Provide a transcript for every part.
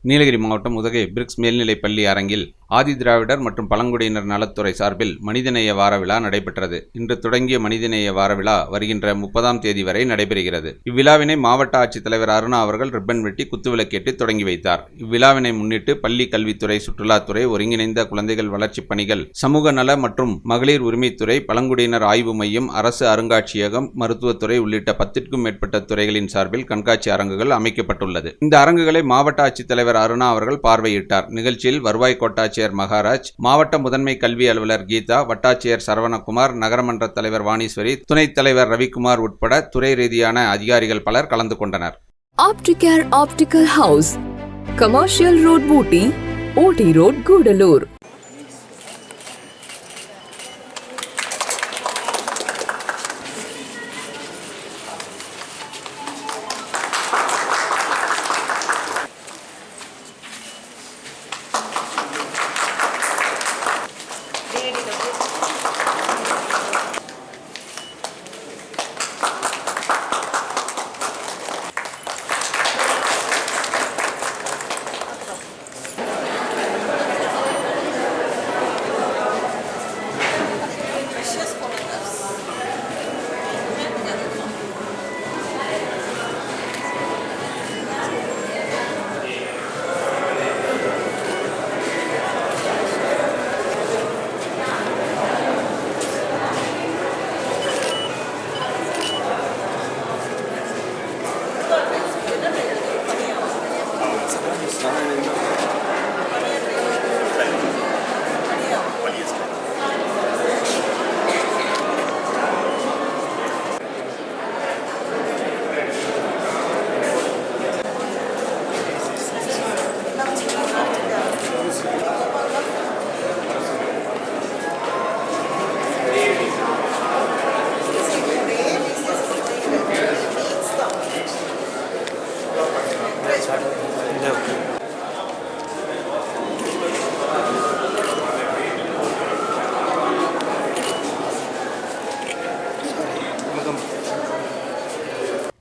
நீலகிரி மாவட்டம் உதகை பிரிக்ஸ் மேல்நிலைப் பள்ளி அரங்கில் ஆதிதிராவிடர் மற்றும் பழங்குடியினர் நலத்துறை சார்பில் மனிதநேய வார விழா நடைபெற்றது. இன்று தொடங்கிய மனிதநேய வார விழா வருகின்ற 30ஆம் தேதி வரை நடைபெறுகிறது. இவ்விழாவினை மாவட்ட ஆட்சித்தலைவர் அருணா அவர்கள் ரிப்பன் வெட்டி குத்துவிளக்கேற்றி தொடங்கி வைத்தார். இவ்விழாவினை முன்னிட்டு பள்ளி கல்வித்துறை, சுற்றுலாத்துறை, ஒருங்கிணைந்த குழந்தைகள் வளர்ச்சிப் பணிகள், சமூக நல மற்றும் மகளிர் உரிமைத்துறை, பழங்குடியினர் ஆய்வு மையம், அரசு அருங்காட்சியகம், மருத்துவத்துறை உள்ளிட்ட 10க்கும் மேற்பட்ட துறைகளின் சார்பில் கண்காட்சி அரங்குகள் அமைக்கப்பட்டுள்ளது. இந்த அரங்குகளை மாவட்ட ஆட்சித்தலைவர் அருணா அவர்கள் பார்வையிட்டார். நிகழ்ச்சியில் வருவாய் கோட்டாட்சியர் மகாராஜ், மாவட்ட முதன்மை கல்வி அலுவலர் கீதா, வட்டாட்சியர் சரவணகுமார், நகரமன்ற தலைவர் வாணீஸ்வரி, துணைத் தலைவர் ரவிக்குமார் உட்பட துறை ரீதியான அதிகாரிகள் பலர் கலந்து கொண்டனர். Opticare Optical House, Commercial Road, Ooty, Ooty Road, Gudalur.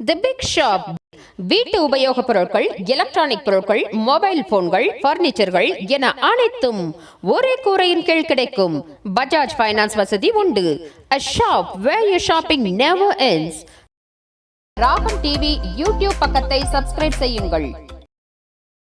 The Big Shop. வீட்டு உபயோகப் பொருட்கள், எலக்ட்ரானிக் பொருட்கள், மொபைல் போன்கள், பர்னிச்சர்கள் என அனைத்தும் ஒரே கூரையின் கீழ் கிடைக்கும். பஜாஜ் ஃபைனான்ஸ் வசதி உண்டு. A shop where your shopping never ends. ராகம் டிவி யூடியூப் பக்கத்தை சப்ஸ்கிரைப் செய்யுங்கள்.